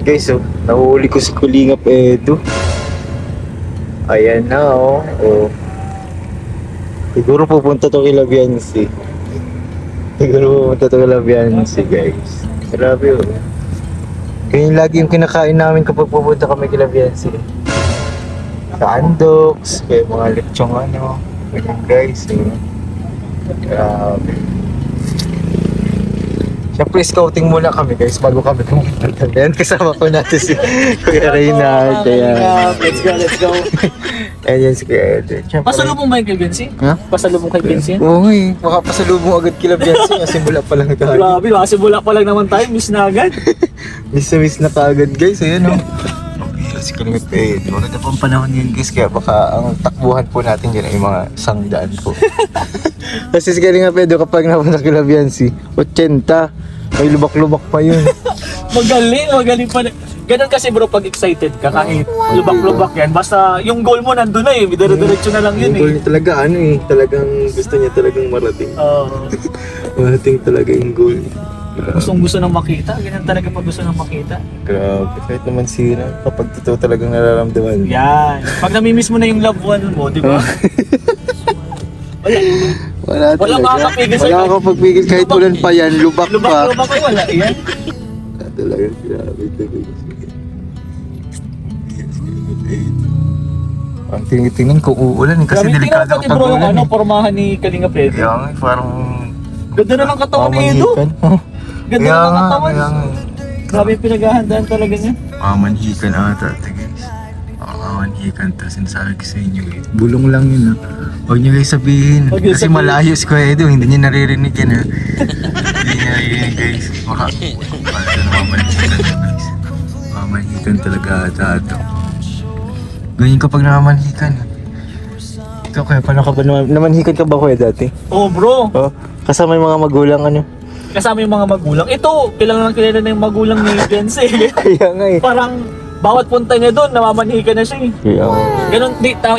Guys, oh, nahuli ko si Kalingap Edo. Ayan na, oh. Oh. Siguro pupunta to kay Labiansi. Guys. Grabe, oh. Kaya lagi yung kinakain namin kapag pupunta kami kay Labiansi. Sa Andox, kaya mga lechong ano. Ganyan, guys, eh. Grabe. Siyempre, scouting muna kami, guys, bago kami pumunta. Ayan, kasama ko natin si Kuya Reynald. Let's go. Ayan si Kuya Ed. Pasalubong ba yung kay Bensi? Ha? Pasalubong kay Bensi? Oo nga eh. Baka pasalubong agad kila Bensi. Kasi mula pa lang tayo. Grabe, kasi mula pa lang naman tayo. Miss na agad. Miss na kaagad, guys. Ayan, oh. Si Kalingap Ed. Maganda pong panahon yun, guys. Kaya baka ang takbuhan po natin dyan ay mga sangdaan po. Kasi si Kalingap Ed, kapag napunta kila Bensi, 80. May lubak-lubak pa yun. Magaling pa. Ganun kasi bro, pag excited ka, kahit lubak-lubak yan, basta yung goal mo nandun na eh, dire-diretso na lang yun eh. Yung goal niya talaga, ano eh, talagang gusto niya talagang marating. Marating talaga yung goal. Gustong gusto nang makita, ganun talaga pag gusto nang makita. Grabe, kahit naman sino, kapag totoo talagang nararamdaman. Yan, pag namimiss mo na yung loved one mo, di ba? Wala makakapigil sa'yo. Wala makakapagpigil kahit ulan pa yan, lubak pa. Lubak ay wala, yan. Talaga, grabe talaga. Ang tingin kung uulan eh, kasi delikado kapag bro, ulan yung eh. Pormahan ni Kalingap Ed. Kaya nga, parang... Ganda na ng katawan ni Edo. Ganda na ng katawan. Grabe yung pinaghahandaan talaga niya. Mamanhikan ata, guys. Mamanhikan to, sinasabi ko sa inyo eh. Bulong lang yun ah. Huwag niyo guys sabihin. Kasi malayo si Kuya Edo, hindi niya naririnig yan ah. Hindi niya naririnig guys. Baka namamanhikan to guys. Mamanhikan talaga ata ito. Ganyan kapag namamanhikan. Ikaw kaya, paano ka ba namanhikan ka ba Kuya dati? Oh bro. Oh, kasama yung mga magulang ano? Kasama yung mga magulang. Ito, kilala na yung magulang ni Bensi. Kaya nga eh. Parang bawat punta niya doon, namamanhikan na siya eh. Kaya nga. Ganun,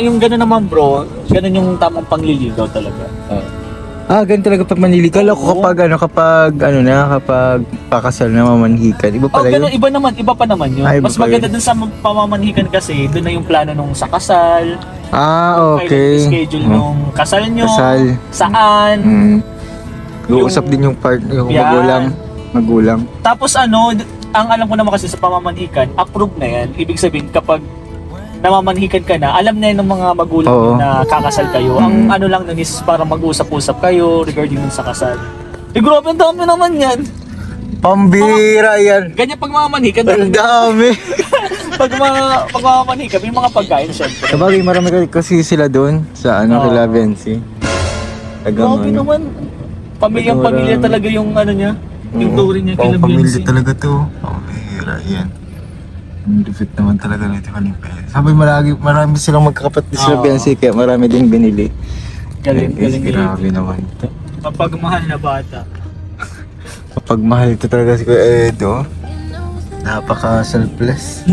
yung ganun naman bro, ganun yung tamang pangliligaw talaga. Ganun talaga pag manili. Kala ko kapag kapag pakasal na mamanhikan. Iba pala ganun, yun. Iba pa naman yun. Iba Mas pa maganda dun sa pamamanhikan kasi, doon na yung plano nung sa kasal. Okay. Yung schedule nung kasal nyo. Kasal. Saan. Uusap din yung yung magulang. Tapos ang alam ko naman kasi sa pamamanhikan, approve na yan. Ibig sabihin kapag namamanhikan ka na, alam na yan ng mga magulang na kakasal kayo. Ang ano lang nun is para mag-usap-usap kayo regarding dun sa kasal. Grabe, ang dami naman yan. Pambira yan. Ganyan pag mamamanhikan. Ang dami. pag mamamanhikan, may mga pagkain syempre. Sabagay, marami kasi sila doon sa kila Bensi. Grabe naman. Pamilya talaga yung niya. Yung turing niya kila Bensi. Pamilya talaga to. Pambira yan. Ang defect naman talaga nito Kalingap. Sabi marami silang magkakapatid sila Bensi, kaya marami din binili. Galing. Grabe naman. Kapag mahal na bata. Kapag mahal ito talaga si Kuya Edo, napaka-selfless.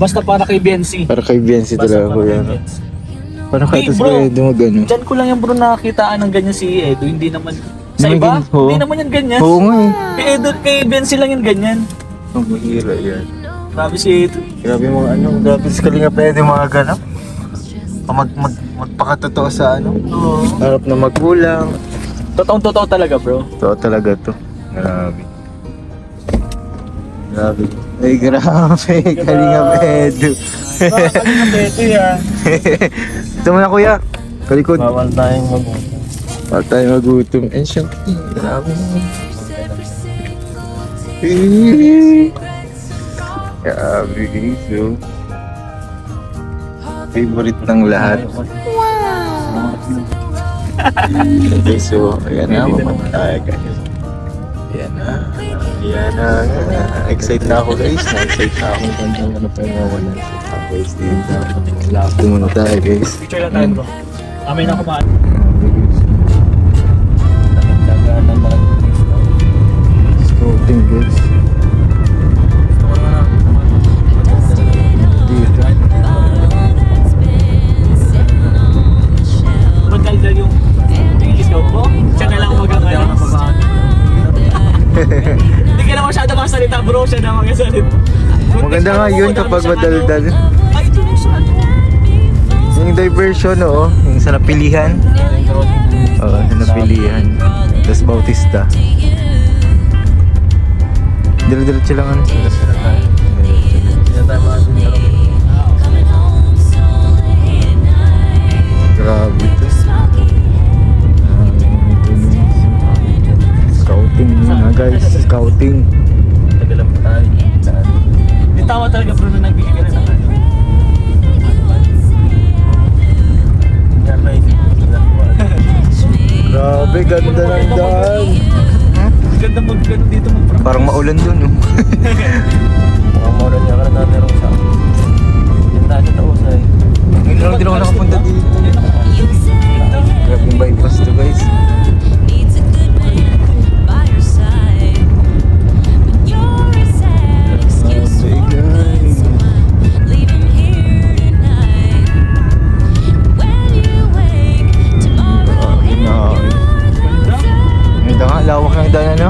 Basta para kay Bensi. Para kay Bensi talaga Kuya. Parang kahit si Kuya Edo mag-ano. Diyan ko lang yung bro nakakitaan ng ganyan si Edo, hindi naman sa iba, hindi naman yan ganyan. Oo nga eh. Kay Bensi lang yung ganyan. Ang mahira yan. Grabe si Edo. Grabe mga grabe si Kalingap Edo mga ganap. Magpakatotoo sa harap na magulang. Totoong-totoo talaga bro. Totoo talaga to. Grabe. Ay grabe, Kalingap Edo. Kalingap Edo yan. Ito mo na kuya. Kalikod. Bawal tayong magutom. Bawal tayong magutom. And syempre, grabe naman. Grabe guys. Favorite ng lahat. Okay, so, ayan na, mamatay guys. Ayan na. Excited na ako guys. Na-excite na ako. Ano pa yung mawalan. Guys, dito. Lapto muna tayo guys. Picture lang tayo bro. Amin na kumaan. Scouting guys. Magdaldal yung scout mo? Siya na lang mag-ano. Hindi ka na masyado masalita bro, siya na mag nagsasalita. Maganda nga yun kapag madaldal. Ay, ito yung sa ano. Yung diversion, oo. Yung sa napilihan. Oo, sa napilihan. Das Bautista. Dilo-diretso lang ano. Grabe ito. Scouting na guys, scouting. Tagalan pa tayo. Di tama talaga bro na nagbigay ka na ng ano. Grabe, ganda ng daan. Ganda mag-ganda dito mo. Parang maulan dun, no? Mukhang maulan niya ka na natin ako sa yung tayo na usay. Ngayon lang din ako nakapunta dito. Grabe yung bypass to guys. Ganda nga, lawak ng daan ano?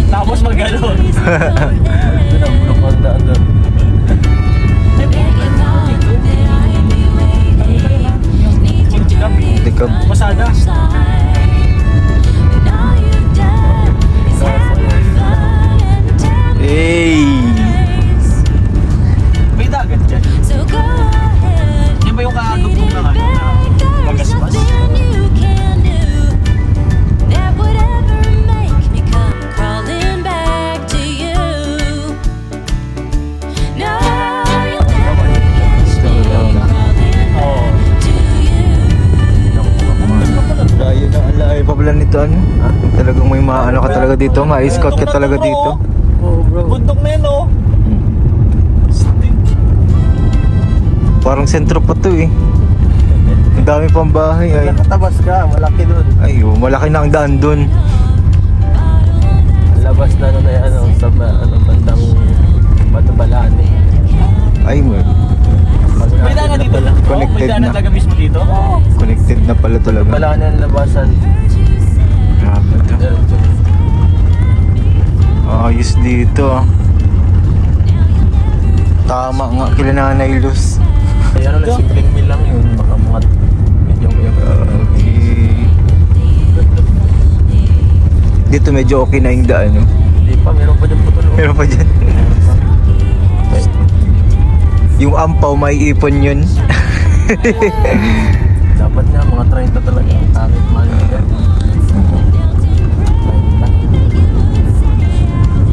Tapos mag-ano. Doon ang bulok ang daan doon. Likab. Masada. Hey! May dagat dyan. Yan ba yung kakadugtong na ano? Magaspas? Layo na, layo pa pala nito ano? Talagang may maano ka talaga dito, ma-scout ka talaga dito. Oh bro. Bundok na yun oh. Parang sentro pa to eh. Ang dami pang bahay ay. Nakatabas ka, malaki doon. Ay, oh, malaki na ang daan dun. Labas na ano na yan, ano, sa ano, bandang Batabalaan eh. Ay, May daan na dito lang. Connected May daan na na. talaga mismo dito. connected na pala talaga. Balaan ang labasan. Grabe to. Diretso. Ayos dito ah. Tama nga, kila Nanay Luz. Kaya ano, simpleng meal lang yun. Baka mga medyo Okay. Dito medyo okay na yung daan, no? Hindi pa, meron pa dyan putol. Meron pa dyan. Yung ampaw, may ipon yun. Dapat nga, mga 30 talaga. Takit, mahal yan.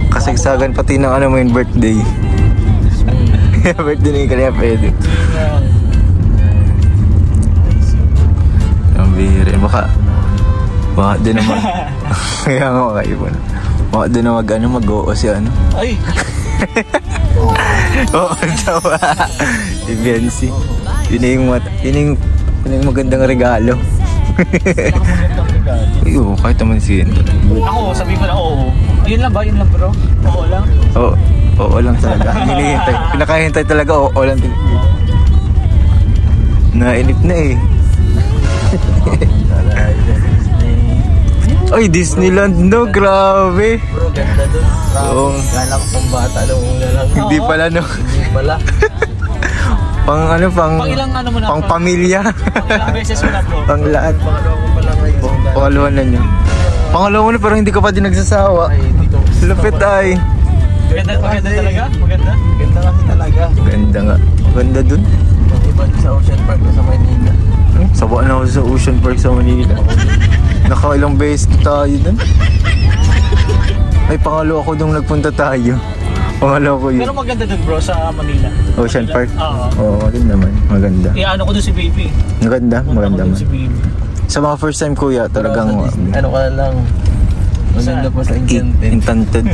Kasagsagan pati ng ano mo yung birthday. Birthday na yung kanya pwede. Ang bihira. Baka din naman. Kaya nga makaipon. Baka din na mag-oo si ano. Ay! Oo, tawa. Si Benzi. Yun yung magandang regalo. Ay, oo, kahit naman si Ako, sabi ko na oo. Yun lang ba? Yun lang bro? Oo lang. Oo lang talaga. Hinihintay. Pinakahintay talaga, oo lang talaga. Nainip na eh. Ay, Disneyland no, grabe. Bro, ganda dun. Oo. Kala ko pang bata lang una lang. Hindi pala no. Hindi pala. Pang ano, Pang ilang ano mo na? pang pamilya. Pang ilang beses mo na bro? Pang lahat. Pangalawa ko pala ngayon. Pangalawa na nyo. Pangalawa na pero hindi ka pa din nagsasawa. Ay, hindi ko. Lupit ay. Maganda talaga? Maganda? Ganda kasi talaga. Ganda nga. Ganda dun. Yung iba sa Ocean Park na sa Maynila. Sawa na ako sa Ocean Park sa Manila. Nakailang beses na tayo dun. Ay, pangalawa ko dun nagpunta tayo. Pangalawa ko yun. Pero maganda dun bro sa Manila. Ocean Park? Oo. Oo, din naman. Maganda. Ano ko dun si baby. Maganda, maganda Ano ko dun man. si baby. Sa mga first time kuya, talagang Ano ka lang. Maganda pa sa Enchanted. Enchanted.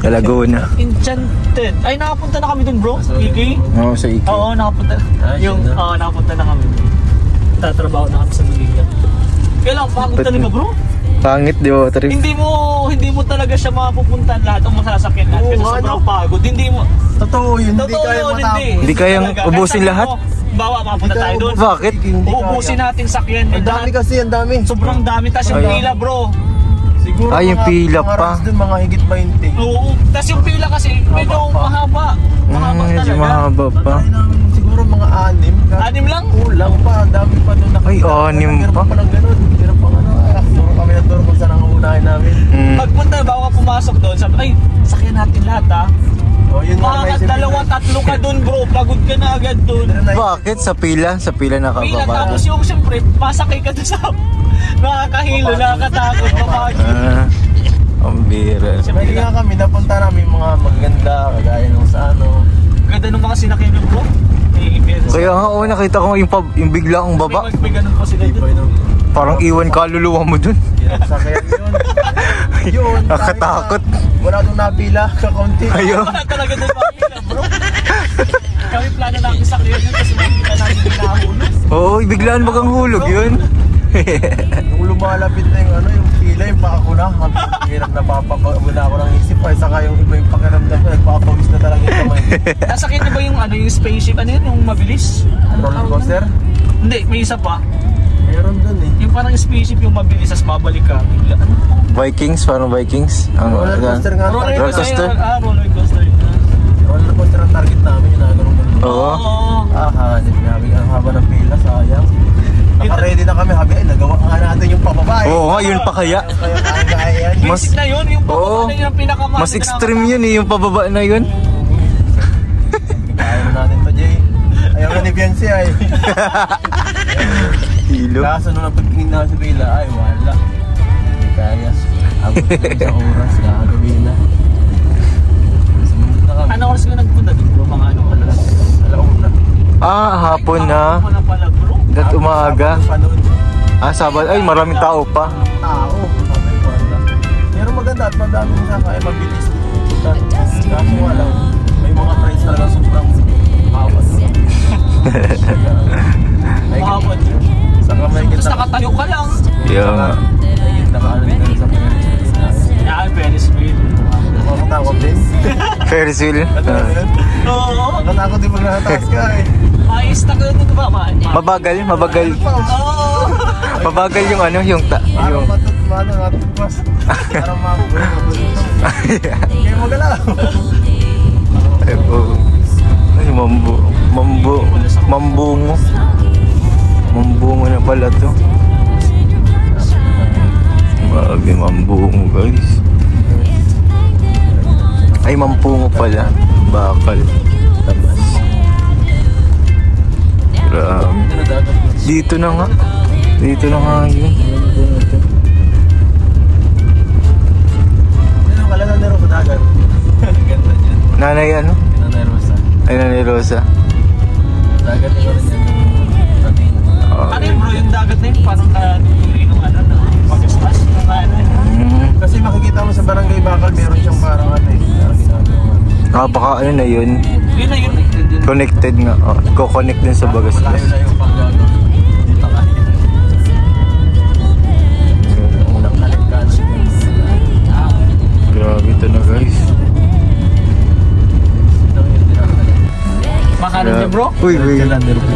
Laguna. Enchanted. Ay, nakapunta na kami dun bro. Iki. Oo, sa Iki. Oo, nakapunta. Nakapunta na kami. Tatrabaho na kami sa Manila. Kailang pangit talaga bro. Pangit, di ba, Trip? Hindi mo talaga siya mapupuntahan lahat ng masasakyan natin kasi sobrang pagod. Hindi mo. Totoo yun. Hindi Totoo kaya yun, matapos. Hindi kayang Talaga. ubusin Kahit lahat? sabi mo, bawa, mapunta tayo doon. Bakit? Hindi Uubusin kaya. natin sakyan. Ang dami kasi, ang dami. Sobrang dami. Tapos yung Ay. pila bro. Siguro Ay, yung pila mga pa. rounds dun, mga higit 20. Oo. Tapos yung pila kasi medyo mahaba. Mahaba Medyo talaga. mahaba pa. Patay namin siguro mga 6. Anim lang? Kulang pa, ang dami pa doon nakita. Ay, 6 Meron pa. pa lang ganun. Meron pa ano. Siguro kami na tour kung saan ang unahin namin. Pagpunta, bago ka pumasok doon, sabi, ay, sakyan natin lahat ha. O yun nga naisip Dalawa, tatlo ka doon bro, pagod ka na agad doon. Bakit? Sa pila? Sa pila Pila, nakababa. tapos yung siyempre, masakay ka doon sa nakakahilo, nakakatakot, papagod. Ang bira. Pwede nga kami, napunta namin mga maganda, kagaya nung sa ano. Ganda nung mga sinakyan niyo bro. Kaya nga, oo, nakita ko yung bigla kong baba. May ganun po sila doon. Parang iwan kaluluwa mo dun. Hirap sa kaya yun. Yun. Nakatakot. Wala nung napila, kakaunti. Ayun. Wala talaga doon mapila bro. Kami plano namin sakyan yun kasi makikita namin pinahulog. Oo, biglaan bagang hulog yun. Nung lumalapit na yung ano, yung pila, yung paa ko na. Hirap na papabuna ako ng isip. Ay saka yung iba yung pakiramdam ko, nagpapawis na talaga yung kamay. Nasakyan niyo ba yung ano, yung spaceship, ano yun, yung mabilis? Roller coaster? Hindi, may isa pa. Meron dun eh. Yung parang spaceship yung mabilis, tapos babalik ka. Bigla. Ano? Vikings, parang Vikings. Ang Roller coaster nga. Roller Roller coaster. coaster. Roller coaster. Roller coaster ang target namin, yung nagano'n ganun. Oo. Hanip namin ang haba ng pila, sayang. Naka-ready na kami, habi, ay nagawa nga natin yung pababa eh. Oo nga, yun pa kaya. Kaya kaya yan. Mas- Basic na yun, yung Oo. pababa na yun ang pinakamas. Mas extreme yun eh, yung pababa na yun. Kaya na natin to, Jay. Ayaw na ni Biancy ay. Hilo. Kaso nung napagtingin na sa pila, ay wala. Hindi kaya. Abot na isang oras, gagawin na. Sumunod na kami. Ano oras ka nagpunta dito? Mga ano ka lang? Alauna. Hapon na. Wala pala bro. Dat umaga. Pa noon. Sabad. Ay, maraming tao pa. Tao. Sabi ko, wala. Pero maganda at madami sa kaya mabilis. Kaso wala. May mga friends talaga sobrang bawat. Mahaba din. Saka may Tapos kita. nakatayo ka lang. Kaya nga. Ayun, nakaano din sa Paris. Yan, Ferris wheel. Nakakatakot din. Ferris wheel. Oo. Nakatakot din pag nakataas ka eh. Ayos na ka dito ba? Mabagal. Oo. Mabagal yung ano, yung Parang matutmas. Parang mabulong. Kaya magalaw. Ay, oo. Ay, mambungo. Mambungo na pala to. Grabe, mambungo guys. Ay, mampungo pala. Bakal. Tabas. Grabe. Dito na nga. Dito na nga yun. Ano pala na nero sa dagat? Ganda dyan. Nanay ano? Nanay Rosa. Ay, Nanay Rosa. Dagat nyo rin yan. Ano yun bro, yung dagat na yun, parang tuloy nung ano, pagastas, nung ano. Kasi makikita mo sa Barangay Bakal, meron siyang parang ano eh. Baka ano na yun. Yun na yun. Connected nga. Ko-connect din sa Malayo Bagastas. na yung panggano. Hindi pa kaya. Unang kalikkan. Grabe ito na guys. Makanan niya bro? Uy, uy. Kailan nero po.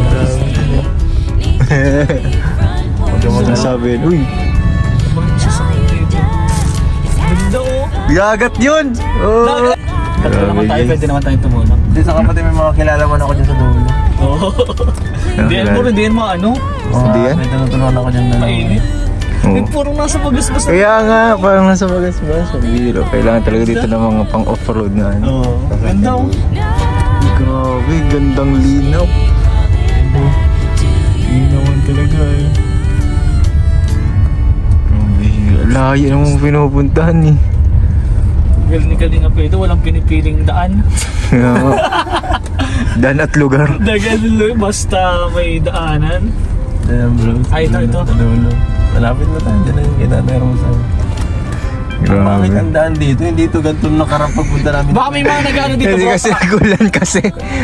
Huwag mo sabihin. Uy, Ganda oh. gagat yun! Oh. Dagat. Tatlo naman tayo, guys. pwede naman tayong tumunok. Hindi sa kapatid may mga kilala man ako dyan sa dulo. Oo. Diyan mo rin, diyan mo ano? Hindi yan? May tinutulungan ako dyan na Mainit. Oo. Yung puro nasa bagas-bas. Kaya nga, parang nasa Bagastas. Ang biro. Kailangan talaga dito ng mga pang off-road na ano. Oo. Ganda oh. Grabe, gandang linaw. Linawan talaga eh. Layo namang pinupuntahan eh. Galing ni Kalinga Pedro, walang pinipiling daan. Dan at lugar. Dagan basta may daanan. Damn bro. Ay, ito. Dulo. Malapit na tayo dyan na yung kinanero sa. Bakit Grabe. ang daan dito? Hindi ito ganito nakarang pagpunta namin. Baka may mga nag-ano dito Hindi bro. kasi nagulan kasi.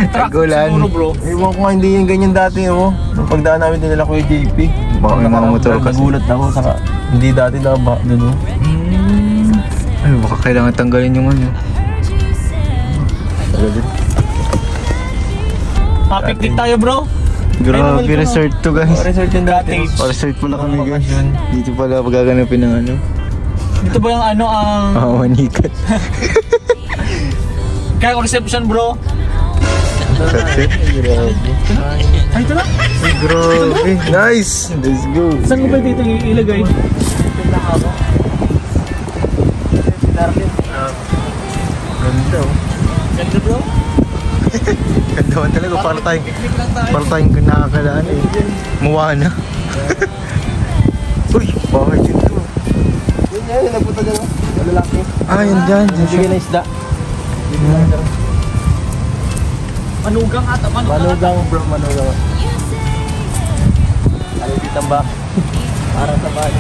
Truck Nagulan. siguro bro. Ewan ko nga hindi yung ganyan dati mo. Nung pagdaan namin din nila Kuya JP. Baka may mga motor kasi. Nagulat ako saka hindi dati na ba doon oh. Ay, baka kailangan tanggalin yung ano. Papiknik tayo bro. Grabe, resort to guys. Resort yung dati. Cottage. Resort pala kami guys. Bakasyon. Dito pala pagaganapin ng ano. Dito ba yung ano ang... Oo, manikan. Kaya reception bro. That's it. Ay, ito na. Ay, grabe. Nice. Let's go. Saan ko ba dito ilagay? Ganda oh. Ganda bro. Ganda man talaga. Para tayong nakakalaan eh. Moana. Uy, bahay dito. Yun yan, yung nagpunta dyan. Malalaki. Ah, yan dyan. Dyan siya. Bigyan na isda. Manugang ata. Manugang bro, manugang. Ano ditang ba? Para sa bahay.